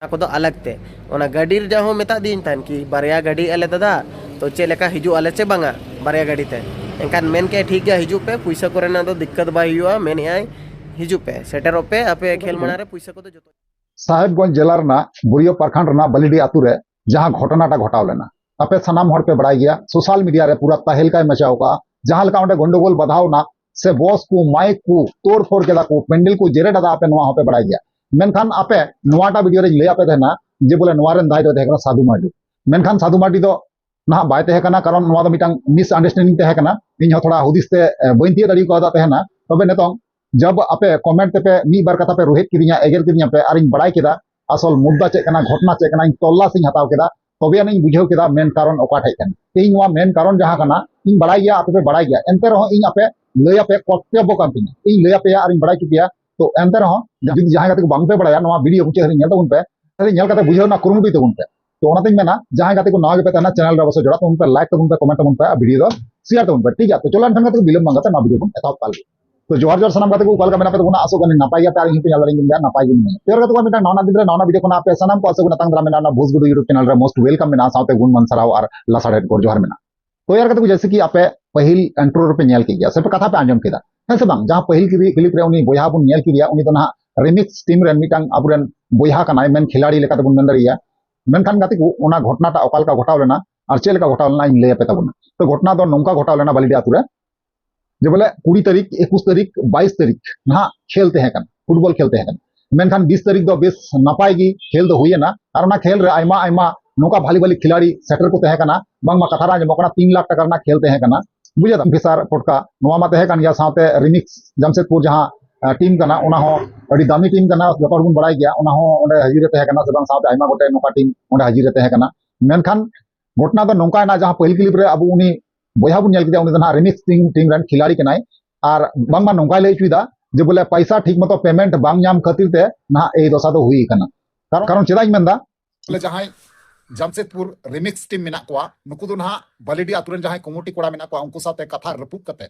को तो अलग ते ओना गाड़ी जाहो मेता दिन तन कि बारया गाड़ी आले दादा तो चे लेका हिजु आले चे बांगा बारया गाड़ी ते एनकान मेन के ठीक गया हिजु पे पैसा कोरेना तो दिक्कत बाय हुआ मेन आय हिजु पे सेटरो पे आपे खेल मना रे पैसा को तो जतो साहेबगंज जिला रना बुरियो प्रखंड रना बलिडी आतु रे जहां घटनाटा घटाव लेना आपे सनाम हर पे बड़ाई गया सोशल मीडिया रे पूरा तहलका मचाव का जहां लका ओंडे गंडगोल बधावना से बॉस को माइक को तोड़ फोड़ के को पेंडल को जेरे दादा आपे नवा पे बड़ाई गया मेनखान आपे नवाटा वीडियो रे ले आपे देना जे बोले नवारेन दाय दो देखना साधु मार्डी मेनखान साधु मार्डी दो ना बाय तहे कना कारण नवा दो मिटांग मिस अंडरस्टैंडिंग तहे कना इन थोड़ा हुदिस ते बइन तिय दाड़ी को दा तहेना तबे नेतों जब आपे कमेंट पे मी बार कथा पे रोहित किदिया एगर किदिया पे आरिन बड़ाई केदा असल मुद्दा चे कना घटना चे कना इन तल्ला सिंह हताव केदा तबे आनी बुझाव केदा मेन कारण ओका ठे कन इन नवा मेन कारण जहां कना इन बड़ाई गया आपे बड़ाई गया एंते रहो इन आपे लय आपे कर्तव्य कान तिन इन लय आपे आरिन बड़ाई चुकिया तो एंते रहो जदि जहां कते बांग पे बड़ाया नवा वीडियो बुचे हरि नेल तबुन पे हरि नेल कते बुझाव ना कुरुमुटुई तबुन पे तो ओना तिन मेना जहां कते को नाव पे तना चैनल रे बस जोड़ा तबुन पे लाइक तबुन पे कमेंट तबुन पे वीडियो दो शेयर तबुन पे ठीक है तो चलो एनखान कते बिलम मांगते ना वीडियो बन एतप पाल तो जोहार जोहार सनाम को कल का मेना पे गुना आसो गनी नापाय या तार हिंपे याला रिंग नापाय गिन तेर का मिटा नौना दिन रे नौना वीडियो को पे सनाम को आसो गुना तंग मेना ना भोजगुडु यूट्यूब चैनल रे मोस्ट वेलकम मेना साथे गुण मन सराव और लसाड़े गोर जोहार मेना तो यार को जैसे कि आपे पहिल इंट्रो पे नेल के गया से पे कथा पे आंजम केदा है से बांग जहां पहिल की क्लिप रे उनी बोया बुन नेल किया उनी तो ना रिमिक्स टीम रे मिटांग अबुरन बोया कनाय मेन खिलाड़ी लेका बुन नंदरिया मेनखान गाती को ओना घटनाटा ओकालका घटाव लेना और चेल का घटाव लेना इन ले पे तबुना तो घटना दो नंका घटाव लेना बलिडी आतु रे जे बोले 20 तारीख 21 तारीख 22 तारीख ना खेलते हैं फुटबॉल खेलते हैं मेनखान 20 तारीख दो बेस नपाय गी खेल दो हुई ना और ना खेल रे आयमा आयमा नोका भाली भाली खिलाड़ी सेटर को तहे कना बांग मा कथारा जमकना 3 लाख टका ना खेलते हैं कना बुझे फिसार पटका नोवा मा तहे कन या साथे रिमिक्स जमशेदपुर जहां टीम कना ओना हो अड़ी दामी टीम कना जपर गुन बड़ाई गया ओना हो ओंडे हाजिर तहे कना से बांग साथे आयमा गोटे नोका टीम ओंडे हाजिर तहे कना मेनखान घटना दो नोका ना जहां पहिल क्लिप रे अबु उनी बोया बुन नेल किदा उनी ना रिमिक्स टीम रन खिलाड़ी कनाय और बांग नौका लय चुदा जे बोले पैसा ठीक मतो पेमेंट बांग नाम खातिर ते ना ए दशा दो हुई कना कारण चेदाई मेंदा बोले जहां जमशेदपुर रिमिक्स टीम मेना कोआ नुकु दो ना बलिडी आतुरन जहां कमिटी कोड़ा मेना कोआ उनको साथे कथा रपुक कते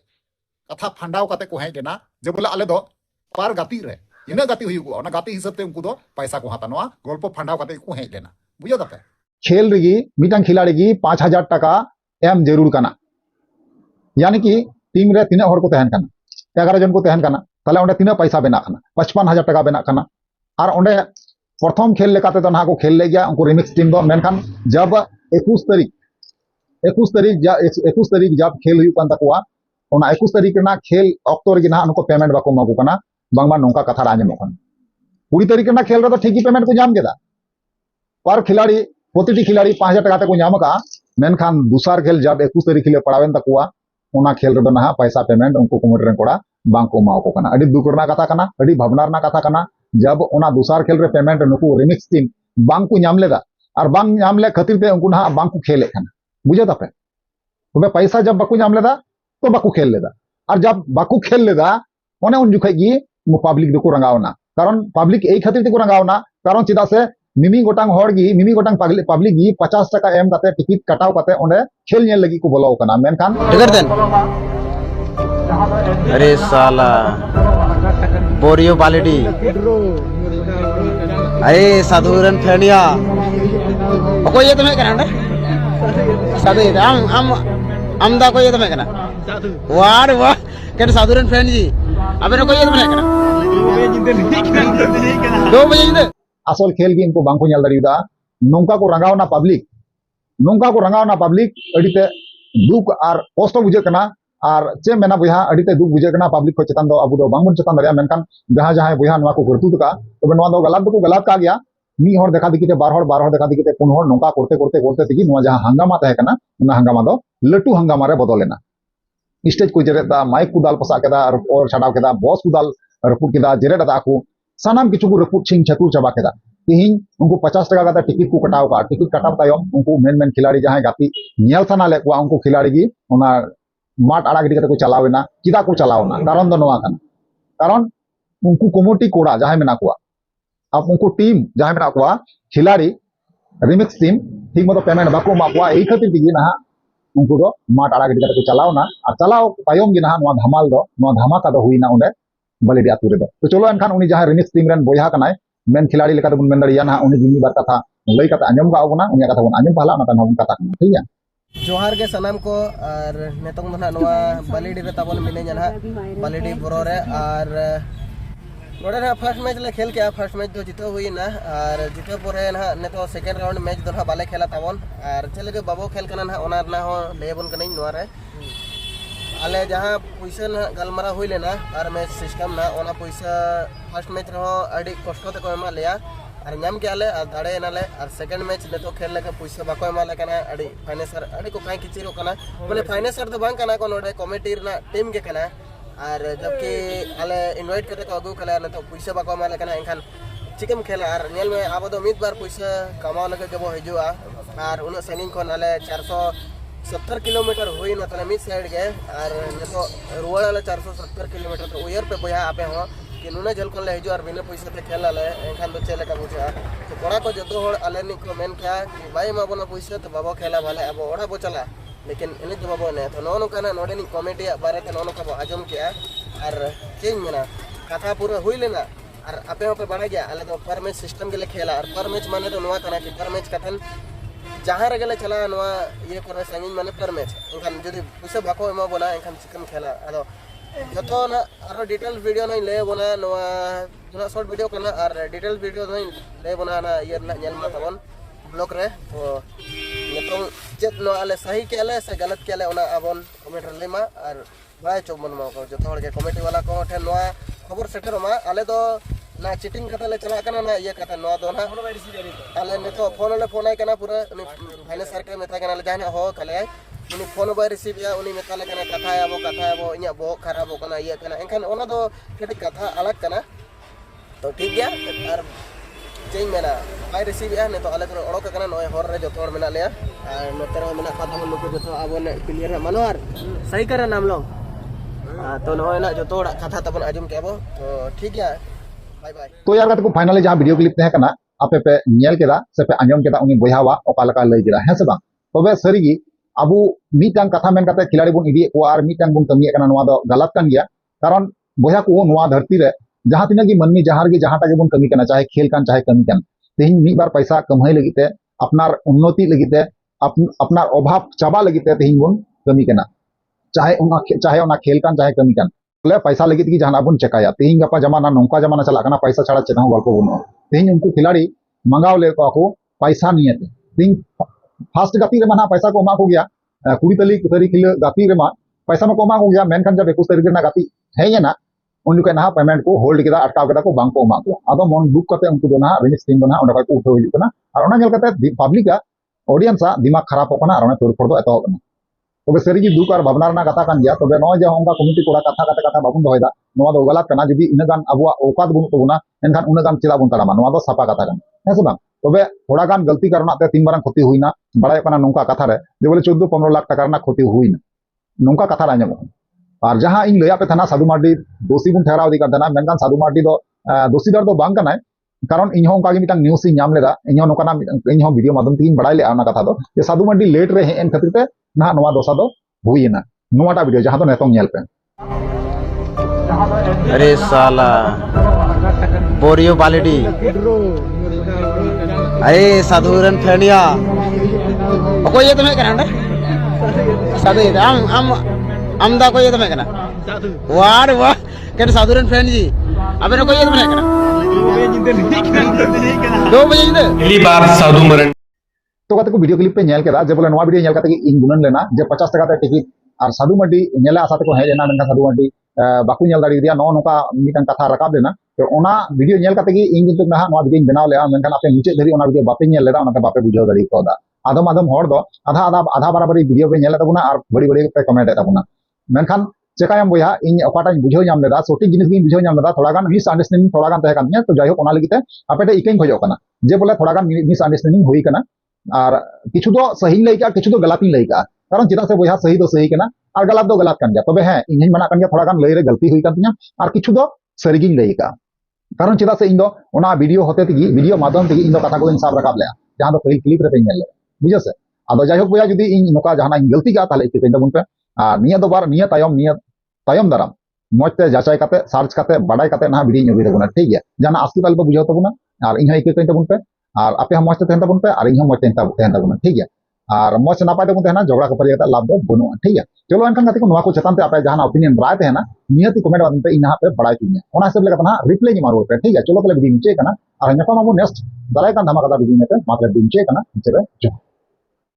कथा फंडाव कते को हेज लेना जे बोले आले दो पार गाती रे इना गाती हुई ओना गाती हिसाब ते उनको दो पैसा को हातानवा गल्प फंडाव कते को हेज लेना बुझा दपे खेल रगी मिटांग खिलाड़ी की 5000 टका एम जरूर कना यानी कि टीम रे तीन हर को तहन कना 11 जन को तहन कना ताले ओंडे तीन पैसा बेना कना 55000 टका बेना कना और ओंडे प्रथम खेल लेकाते तो ना को खेल ले गया उनको रिमिक्स टीम दो मेनखान जब 21 तारीख जब खेल हुई कान तकवा ओना 21 तारीख ना खेल ऑक्टो रे ना उनको पेमेंट बाको मागो कना बांगमा नोंका कथा आंजम कना 20 तारीख ना खेल रे तो ठीक ही पेमेंट को जाम केदा पर खिलाड़ी प्रतिटी खिलाड़ी 5000 टका ते को जाम का मेनखान दूसर खेल जब 21 तारीख ले पड़ावेन तकवा ओना खेल रे ना पैसा पेमेंट उनको कमिटी रे कोड़ा बांको माओ को कना अडी दुक रना कथा कना अडी भावना रना कथा कना जब ओना दूसर खेल रे पेमेंट नुकु रिमिक्स टीम बांको नाम लेदा और बांग नाम ले खातिर ते उनको ना बांको खेले कना बुझे तपे तबे पैसा जब बाको नाम लेदा तो बाको खेल लेदा और जब बाको खेल लेदा ओने उन जुखे गी पब्लिक दको रंगावना कारण पब्लिक एई खातिर ते को रंगावना कारण चिदा से मिमी गोटांग हर गी मिमी गोटांग पब्लिक गी 50 टका एम काते टिकट कटाव काते ओंडे खेल नेल लगी को बोलाव कना मेनखान टिकट देन अरे साला बोरियो बालिडी अरे साधुरन फेनिया को ये तुम्हें कना साधु हम दा को ये तुम्हें कना वार वाह के साधुरन फ्रेंड जी अबे को ये तुम्हें कना 2 बजे असल खेल की इनको बांको नेल दरिदा नोंका को रंगावना पब्लिक अडिते दुख और कष्ट बुझे कना और चे मेना बुया अडिते दुख बुझे कना पब्लिक को चेतन दो अबु दो बांगबन चेतन दरिया मेनखान जहां जहां बुया नवा को करतु तका तबे नवा दो गलत का गया मी हर देखा दिकिते बार हर देखा दिकिते पुन हर नोंका करते तिगी नवा जहां हंगामा तहे कना उना हंगामा दो लटू हंगामा रे बदलेना स्टेज को जेरेदा माइक को दाल पसा केदा और छाडाव केदा बॉस को दाल रपुट केदा जेरेदा ताकू सानाम किछु को रपुट छिंग छतुर चबा केदा तिहिं उनको 50 टका का टिकट को कटाव का टिकट कटाव तायम उनको मेन खिलाड़ी जहां गाती नेल थाना ले को उनको खिलाड़ी गी ओना माठ आड़ा गिडी को चलावेना किदा को चलावना कारण दो नवा कना कारण उनको कमिटी कोड़ा जहां मेना को अब उनको टीम जहां मेना को खिलाड़ी रिमिक्स टीम ठीक मतो पेमेंट बाको मा को एई खातिर दिगी ना उनको दो माठ आड़ा गिडी को चलावना और चलाव तायम गी ना नवा धमाल दो नवा धमाका दो हुईना ओंडे बलिडी आतु रे दो तो चलो एनखान उनी जहां रिमिक्स टीम रन बोया कनाय मेन खिलाड़ी लेका तेबुन मेन दाड़िया ना उनी जिमी बार कथा लई कथा आंजम का बोना उनी कथा बोन आंजम पहला ना हम कथा ठीक है जोहार के सनाम को और नेतोंग दो नवा बालीडी रे ताबन मिनेኛ ना बालीडी बोरो रे और नोडे ना फर्स्ट मैच ले खेल के फर्स्ट मैच तो जीतो हुई ना और जीतो परे ना नेतो सेकंड राउंड मैच दो बाले खेला ताबन और चले के बाबो खेल कना ना ओना ना हो लेबन कनई नोआ रे आले जहां पैसा ना गलमारा हुई लेना और मैच सिस्टम ना ओना पैसा फर्स्ट मैच रो अडी कष्ट ते को एमा लिया और नाम के आले दाड़े नाले और सेकंड मैच नेतो खेल लेके पैसा बाको एमा ले कना अडी फाइनेंसर अडी को काई किचिरो कना बोले फाइनेंसर तो बांग कना को नोडे कमिटी ना टीम के कना और जबकि आले इनवाइट करते को अगु कला नेतो पैसा बाको एमा ले कना एखान चिकम खेला और नेल में आबो दो मिद बार पैसा कमाओ लगे जब हिजुआ और उन संगिन कोन आले 470 किलोमीटर हुई ना तले मिड साइड के और नेतो रुवाड़ आले 470 किलोमीटर तो उयर पे बया आपे हो कि नुना जल को ले हिजो और बिना पैसा ते खेला ले एखान तो चले का बुझा तो कोड़ा को जतो होड़ आले नि को मेन क्या कि भाई मा बना पैसा तो बाबा खेला भाले अब ओड़ा बो चला लेकिन इन जो बाबा ने तो नोनो काना नोडे नि कॉमेडी बारे ते नोनो का आजम किया और चेंज मेना कथा पूरा हुई लेना और आपे पे बढ़ा गया आले तो पर मैच सिस्टम के लिए खेला और पर मैच माने तो नोआ काना कि पर मैच कथन जहां रगले चला नोआ ये करे संगिन माने पर मैच एखान जदी पैसा बाको एमा बोला एखान चिकन खेला आदो जतो ना आरो डिटेल वीडियो नहीं ले बोना नोआ थोड़ा शॉर्ट वीडियो करना और डिटेल वीडियो नहीं ले बोना ना ये ना नेल मा तबन ब्लॉग रे तो नेतो चेत नो आले सही के आले से गलत के आले ओना अबन कमेंट रे लेमा और बाय चोमन मा को जतो हड़ के कमेटी वाला को ठे नोआ खबर सेटर मा आले तो ना चीटिंग कथा ले चला कना ना ये कथा नोआ दो ना आले नेतो फोन आई कना पूरा फाइनेंस सर के मेता कना ले जाने हो कले उनी फोन बाय रिसीव या उनी मेताले कना कथा आबो इnya बो खराब कना ये कना एनखान ओना दो केटी कथा अलग कना तो ठीक गया और चेंज मेना बाय रिसीव या ने तो आले तो ओड़ो कना नय हर रे जतो मेना ले और नोते रे मेना कथा मन को जतो आबो ने क्लियर है मनोहर सही करे नाम लो तो नय ना जतो कथा तबन आजम के आबो तो ठीक गया बाय बाय तो यार को फाइनली जहां वीडियो क्लिप तहे कना आपे पे नेल केदा से पे आंजम केदा उनी बोयावा ओका लका लई केदा है से बा तबे सरीगी अब मीटांग कथा मेन कते खिलाड़ी बन इदी को और मीटांग बन कमिए कना नोआ दो गलत कान गया कारण बोया को नोआ धरती रे जहां तिना की मननी जहां गे जहां टागे बन कमी कना चाहे खेल कान चाहे कमी कान तेहिन मी बार पैसा कमाई लगिते अपनार उन्नति लगिते अपनार अभाव चाबा लगिते तेहिन बन कमी कना चाहे ओना खेल कान चाहे कमी कान बोले पैसा लगित की जहां बन चेकाया तेहिन गपा जमाना नौका जमाना चला कना पैसा छाड़ा चेना गल्प बनो तेहिन उनको खिलाड़ी मंगाव ले को पैसा नियते तेहिन फास्ट गति रे माना पैसा को मा को गया 20 तारीख गति रे मा पैसा मा को मा को गया मेनखान जब 21 तारीख ना गति है ना उन के ना पेमेंट को होल्ड केदा अटकाव केदा को बांग को मा को आदो मन दुख कते उनको दो ना रिमिक्स टीम बना ओंडा को उठो हिजु कना और ओना नेल कते पब्लिक ऑडियंस दिमाग खराब होकना और ओना तोड़ फोड़ दो एतो कना तबे सरीगी दुख और भावना ना कथा कान गया तबे नो जे होंगा कमिटी कोड़ा कथा बाबुन दोयदा नोआ दो गलत कना जदी इनगान अबुआ औकात बुन तबुना एनखान उनगान चेदा बुन तारामा नोआ दो सापा कथा कन है से बांग तबे थोड़ा गान गलती करना ते तीन बार क्षति हुईना बड़ा कना नौका कथा रे जे बोले 14-15 लाख टाका ना क्षति हुईना नौका कथा रा आंजम और जहां इन लया पे थाना साधु मार्डी दोषी बुन ठहराव दी करना मेनगान साधु मार्डी दो दोषीदार दो बांग कनाय कारण इन हों कागी मिटांग न्यूज़ इन नाम लेदा इन हों नोकाना इन हों वीडियो माध्यम तीन बड़ाई ले आना कथा दो जे साधु मार्डी लेट रे हेन खातिर ते ना नोवा दोसा दो हुईना नोवाटा वीडियो जहां तो नेतों नेल पे अरे साला बोरियो बालिडी अरे साधुरन फेनिया ओको ये तुम्हें करना साधु ये हम दा को ये तुम्हें करना वार वाह के साधुरन फैन जी अबे को ये तुम्हें करना 2 बजे इंदे पहली बार साधु मरण तो कते को वीडियो क्लिप पे नेल केदा जे बोले नोवा वीडियो नेल कते इन गुणन लेना जे 50 टका ते टिकट और साधु मार्डी नेला आसा को हे लेना मेनका साधु मार्डी बाकू नेल दाड़ी दिया नो नोका मिटन कथा रकाब देना तो ओना वीडियो नेल कते इन किंतु ना नोवा वीडियो बनाव ले मेनखान आपे नीचे धरी ओना वीडियो बापे नेल लेदा ओना बापे बुझाव दाड़ी कोदा आदम आदम हर दो आधा बराबरी वीडियो पे नेल तबुना और बड़ी बड़ी पे कमेंट तबुना मेनखान चेकायम बोया इन ओकाटा बुझाव नाम लेदा सटीक जिनिस गिन बुझाव नाम लेदा थोड़ा गान मिस अंडरस्टैंडिंग थोड़ा गान तहे कानिया तो जाय हो ओना लगिते आपे इकेन खोजो कना जे बोले थोड़ा गान मिस अंडरस्टैंडिंग हुई कना और किछु दो सही लइका किछु दो गलत लइका कारण चिता से बोया सही दो सही कना और गलत दो गलत कान गया तबे है इन मना कान गया थोड़ा गान लई रे गलती हुई कान तिया और किछु दो सरीगिन लइका कारण चिता से इन दो ओना वीडियो होते तिगी वीडियो माध्यम तिगी इन दो कथा को इन साब रकाब ले जहां दो पहले क्लिप रे पे नेल बुझो से आदो जाय हो बोया जदी इन नोका जहाना इन गलती का ताले इते तबुन पे निया दो बार निया तायम दाराम मजते जाचाई काते सार्च काते बाडाई काते ना वीडियो अगुई तबुना ठीक है जाना आस्ती ताले बुझाव तबुना और इन इके कहीं तबन पे और आपे हम मस्त तहन तबन पे और इन मस्त तहन तबन ठीक है और मस्त नापाय तबन तहना झगड़ा खपारी कता लाभ दो बनुआ ठीक है चलो एनखान गाते को नोआ को चेतान ते आपे जहां ओपिनियन राय तहना नियति कमेंट बादन पे इना पे बड़ाई तुनिया ओना हिसाब लेका तना रिप्लाई नि मारो पे ठीक है चलो पहले वीडियो नीचे कना और नेक्स्ट दाराय कान धमाका वीडियो में पे मात्र वीडियो नीचे कना नीचे